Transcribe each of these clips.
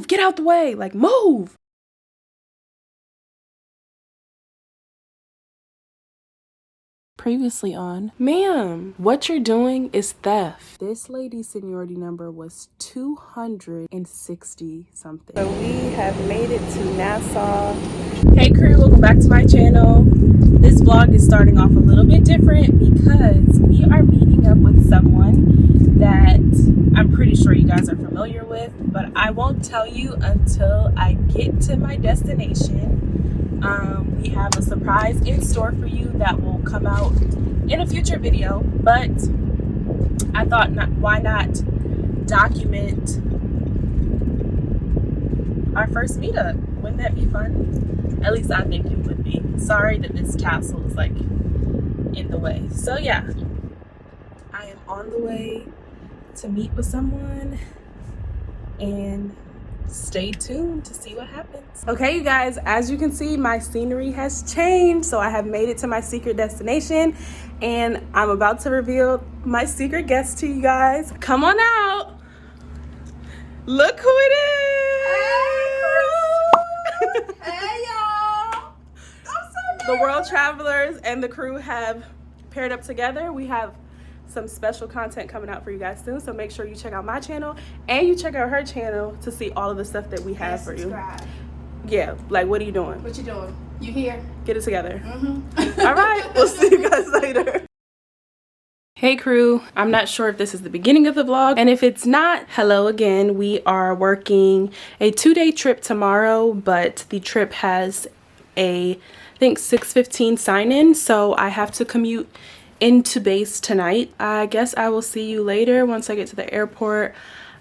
move, get out the way, like move. Previously on, ma'am, what you're doing is theft. This lady's seniority number was 260 something. So we have made it to Nassau. Hey crew, welcome back to my channel. This vlog is starting off a little bit different because we are meeting up with someone that I'm pretty sure you guys are familiar with, but I won't tell you until I get to my destination. We have a surprise in store for you that will come out in a future video, but I thought, why not document our first meetup? Wouldn't that be fun? At least I think it would be. Sorry that this tassel is like in the way. So yeah, I am on the way to meet with someone, and stay tuned to see what happens. Okay, you guys, as you can see, my scenery has changed. So I have made it to my secret destination, and I'm about to reveal my secret guest to you guys. Come on out. Look who it is. Hey y'all. I'm so The World Travelers and the crew have paired up together. We have some special content coming out for you guys soon, so make sure you check out my channel and you check out her channel to see all of the stuff that we have for you. Yeah, like what are you doing? What you doing? You here? Get it together. All right, we'll see you guys later. Hey crew, I'm not sure if this is the beginning of the vlog, and if it's not, hello again. We are working a 2-day trip tomorrow, but the trip has a, I think, 6:15 sign-in, so I have to commute into base tonight. I guess I will see you later once I get to the airport.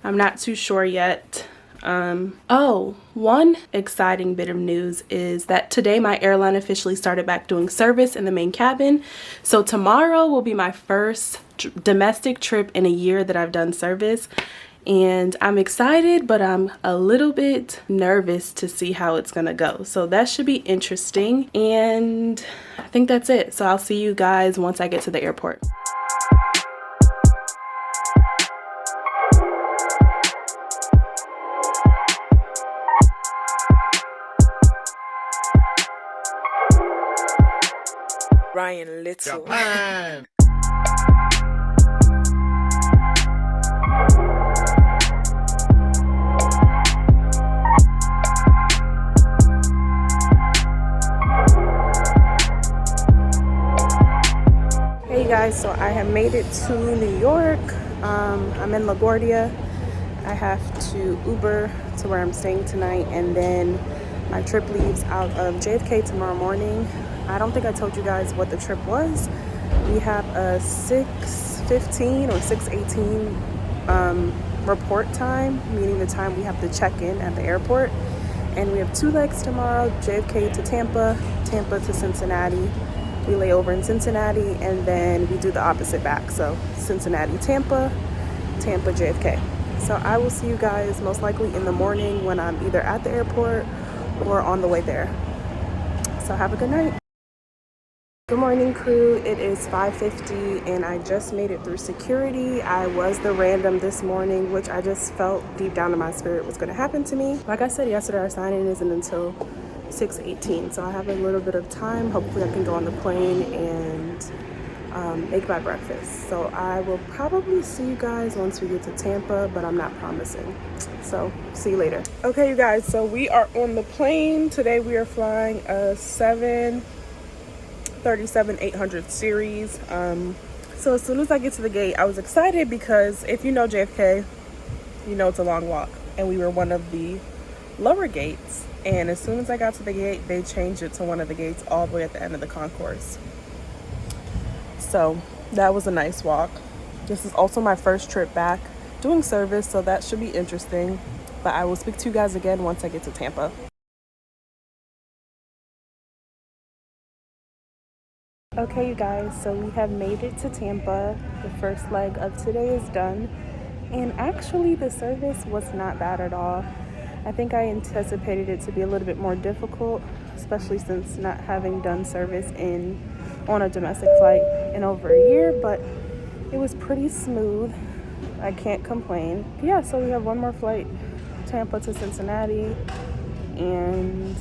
I'm not too sure yet. Oh, one exciting bit of news is that today my airline officially started back doing service in the main cabin. So tomorrow will be my first domestic trip in a year that I've done service. And I'm excited, but I'm a little bit nervous to see how it's gonna go. So that should be interesting. And I think that's it. So I'll see you guys once I get to the airport. Ryan Little. Japan. Hey guys, so I have made it to New York. I'm in LaGuardia. I have to Uber to where I'm staying tonight, and then my trip leaves out of JFK tomorrow morning. I don't think I told you guys what the trip was. We have a 6:15 or 6:18 report time, meaning the time we have to check in at the airport. And we have 2 legs tomorrow, JFK to Tampa, Tampa to Cincinnati. We lay over in Cincinnati, and then we do the opposite back. So Cincinnati, Tampa, Tampa, JFK. So I will see you guys most likely in the morning when I'm either at the airport or on the way there. So have a good night. Good morning crew, it is 5:50 and I just made it through security. I was the random this morning, which I just felt deep down in my spirit was gonna happen to me. Like I said yesterday, our sign-in isn't until 6:18, so I have a little bit of time. Hopefully I can go on the plane and make my breakfast. So I will probably see you guys once we get to Tampa, but I'm not promising. So see you later. Okay you guys, so we are on the plane. Today we are flying a 737-800 series. So as soon as I get to the gate, I was excited because if you know JFK, you know it's a long walk, and we were one of the lower gates. And as soon as I got to the gate, they changed it to one of the gates all the way at the end of the concourse. So that was a nice walk. This is also my first trip back doing service, so that should be interesting. But I will speak to you guys again once I get to Tampa. Okay you guys, so we have made it to Tampa. The first leg of today is done. And actually the service was not bad at all. I think I anticipated it to be a little bit more difficult, especially since not having done service on a domestic flight in over a year, but it was pretty smooth. I can't complain. Yeah, so we have one more flight Tampa to Cincinnati, and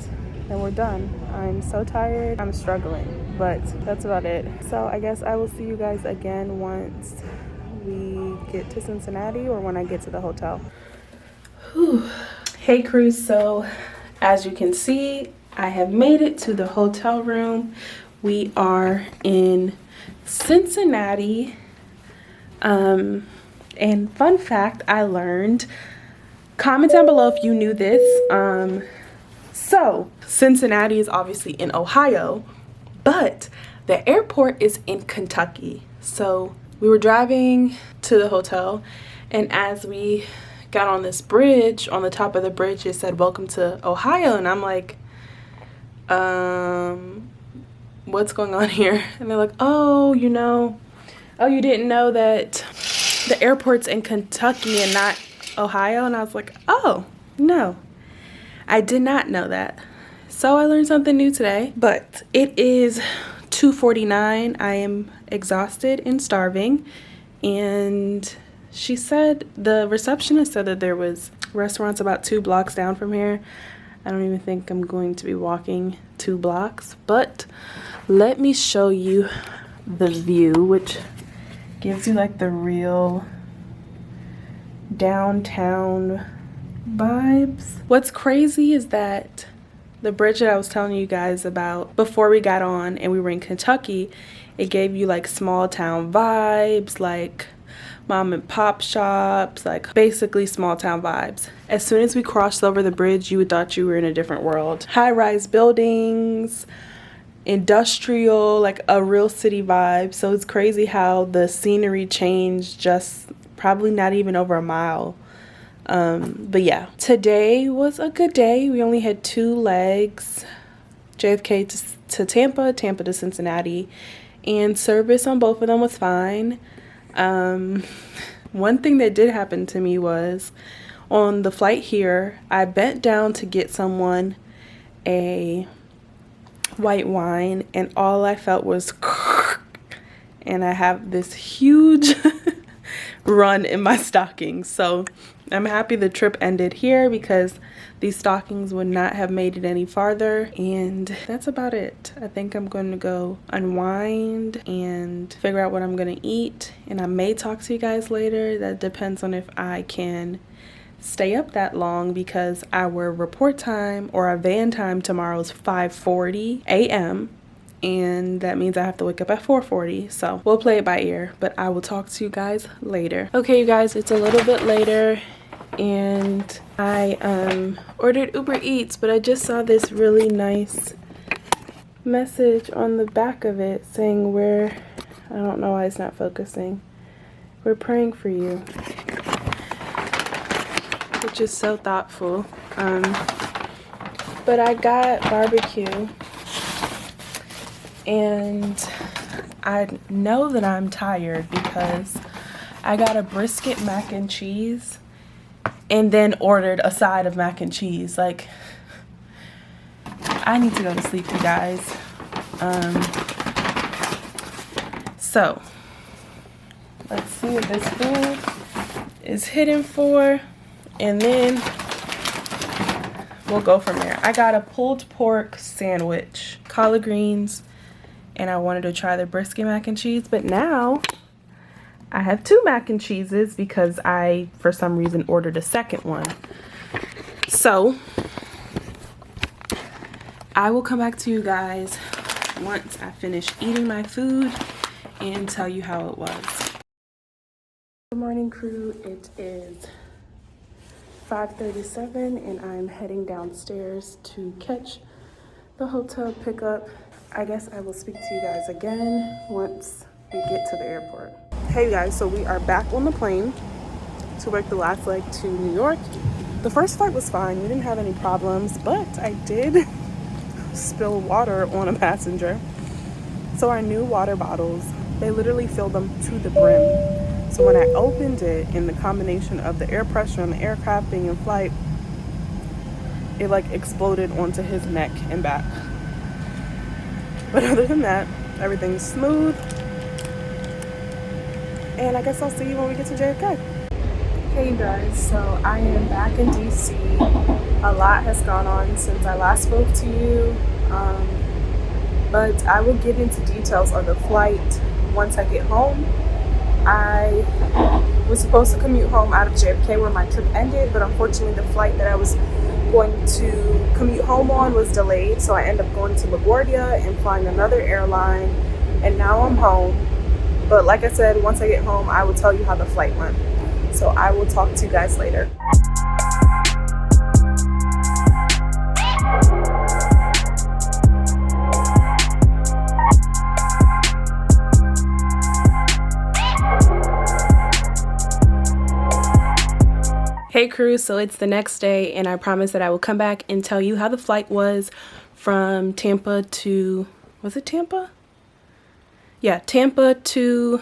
then we're done. I'm so tired. I'm struggling, but that's about it. So I guess I will see you guys again once we get to Cincinnati or when I get to the hotel. Whew. Hey crew, so as you can see, I have made it to the hotel room. We are in Cincinnati. And fun fact I learned, comment down below if you knew this. So Cincinnati is obviously in Ohio, but the airport is in Kentucky. So we were driving to the hotel, and as we got on this bridge, on the top of the bridge it said welcome to Ohio, and I'm like, what's going on here? And they're like, oh, you didn't know that the airport's in Kentucky and not Ohio? And I was like, oh, no, I did not know that. So I learned something new today. But it is 2:49. I am exhausted and starving. And she said, the receptionist said that there was restaurants about 2 blocks down from here. I don't even think I'm going to be walking 2 blocks. But let me show you the view, which gives you like the real downtown vibes. What's crazy is that the bridge that I was telling you guys about before we got on and we were in Kentucky, it gave you like small town vibes, like mom and pop shops, like basically small town vibes. As soon as we crossed over the bridge, you would thought you were in a different world. High-rise buildings, industrial, like a real city vibe. So it's crazy how the scenery changed just probably not even over a mile. But yeah, today was a good day. We only had 2 legs, JFK to Tampa, Tampa to Cincinnati, and service on both of them was fine. One thing that did happen to me was on the flight here, I bent down to get someone a white wine, and all I felt was and I have this huge run in my stockings. So I'm happy the trip ended here because these stockings would not have made it any farther. And that's about it. I think I'm going to go unwind and figure out what I'm going to eat, and I may talk to you guys later. That depends on if I can stay up that long, because our report time or our van time tomorrow is 5:40 a.m. and that means I have to wake up at 4:40. So we'll play it by ear, but I will talk to you guys later. Okay, you guys, it's a little bit later and I ordered Uber Eats, but I just saw this really nice message on the back of it saying I don't know why it's not focusing, we're praying for you, which is so thoughtful. But I got barbecue, and I know that I'm tired because I got a brisket mac and cheese and then ordered a side of mac and cheese. Like, I need to go to sleep, you guys. So let's see what this food is hitting for, and then we'll go from there. I got a pulled pork sandwich, collard greens, and I wanted to try the brisket mac and cheese, but now I have 2 mac and cheeses because I, for some reason, ordered a second one. So I will come back to you guys once I finish eating my food and tell you how it was. Good morning, crew. It is 5:37 and I'm heading downstairs to catch the hotel pickup. I guess I will speak to you guys again once we get to the airport. Hey guys, so we are back on the plane to work the last leg to New York. The first flight was fine, we didn't have any problems, but I did spill water on a passenger. So our new water bottles, they literally filled them to the brim. So when I opened it, in the combination of the air pressure on the aircraft being in flight, it like exploded onto his neck and back. But other than that, everything's smooth. And I guess I'll see you when we get to JFK. Hey you guys, so I am back in DC. A lot has gone on since I last spoke to you, but I will get into details of the flight once I get home. I was supposed to commute home out of JFK where my trip ended, but unfortunately the flight that I was going to commute home on was delayed, so I ended up going to LaGuardia and flying another airline, and now I'm home. But like I said, once I get home, I will tell you how the flight went. So I will talk to you guys later. Hey crew, so it's the next day and I promised that I will come back and tell you how the flight was from Tampa to, was it Tampa? Yeah, Tampa to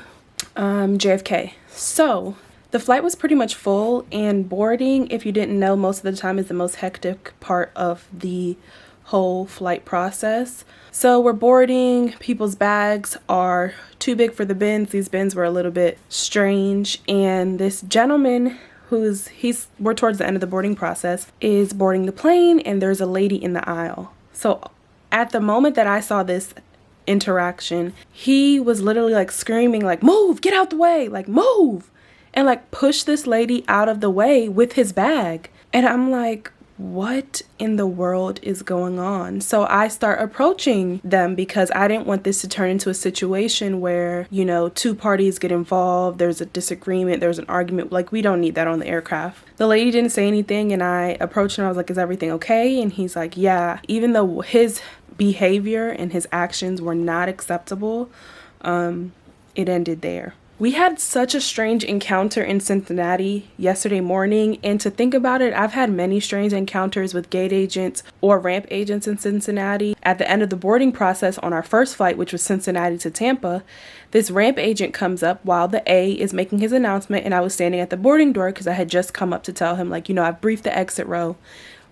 JFK. So the flight was pretty much full, and boarding, if you didn't know, most of the time is the most hectic part of the whole flight process. So we're boarding, people's bags are too big for the bins. These bins were a little bit strange, and this gentleman we're towards the end of the boarding process, is boarding the plane, and there's a lady in the aisle. So at the moment that I saw this interaction, he was literally like screaming like, move, get out the way, like move, and like push this lady out of the way with his bag. And I'm like, what in the world is going on? So I start approaching them because I didn't want this to turn into a situation where, you know, two parties get involved, there's a disagreement, there's an argument. Like, we don't need that on the aircraft. The lady didn't say anything, and I approached him. I was like, is everything okay? And he's like, yeah. Even though his behavior and his actions were not acceptable, it ended there. We had such a strange encounter in Cincinnati yesterday morning, and to think about it, I've had many strange encounters with gate agents or ramp agents in Cincinnati. At the end of the boarding process on our first flight, which was Cincinnati to Tampa, this ramp agent comes up while the A is making his announcement, and I was standing at the boarding door because I had just come up to tell him, like, you know, I've briefed the exit row,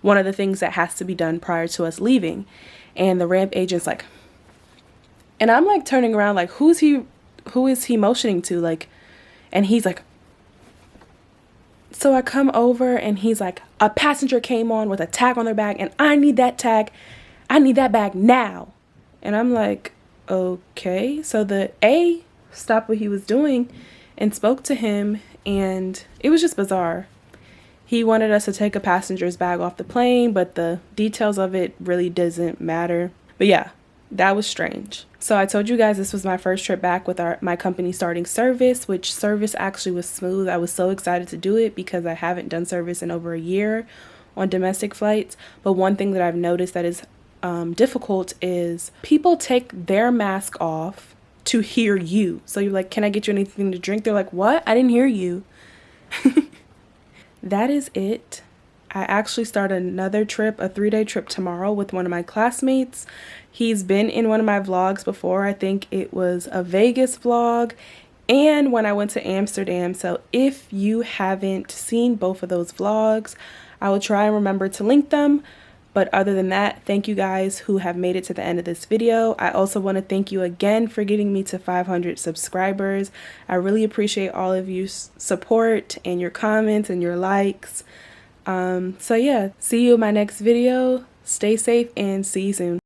one of the things that has to be done prior to us leaving. And the ramp agent's like, and I'm like turning around like, who is he motioning to? Like, and he's like, so I come over and he's like, a passenger came on with a tag on their bag and I need that tag. I need that bag now. And I'm like, okay. So the A stopped what he was doing and spoke to him, and it was just bizarre. He wanted us to take a passenger's bag off the plane, but the details of it really doesn't matter. But yeah, that was strange. So I told you guys this was my first trip back with my company starting service, which service actually was smooth. I was so excited to do it because I haven't done service in over a year on domestic flights. But one thing that I've noticed that is difficult is people take their mask off to hear you. So you're like, can I get you anything to drink? They're like, what? I didn't hear you. That is it. I actually start another trip, a 3-day trip tomorrow with one of my classmates. He's been in one of my vlogs before. I think it was a Vegas vlog and when I went to Amsterdam. So if you haven't seen both of those vlogs, I will try and remember to link them. But other than that, thank you guys who have made it to the end of this video. I also want to thank you again for getting me to 500 subscribers. I really appreciate all of your support and your comments and your likes. So yeah, see you in my next video. Stay safe and see you soon.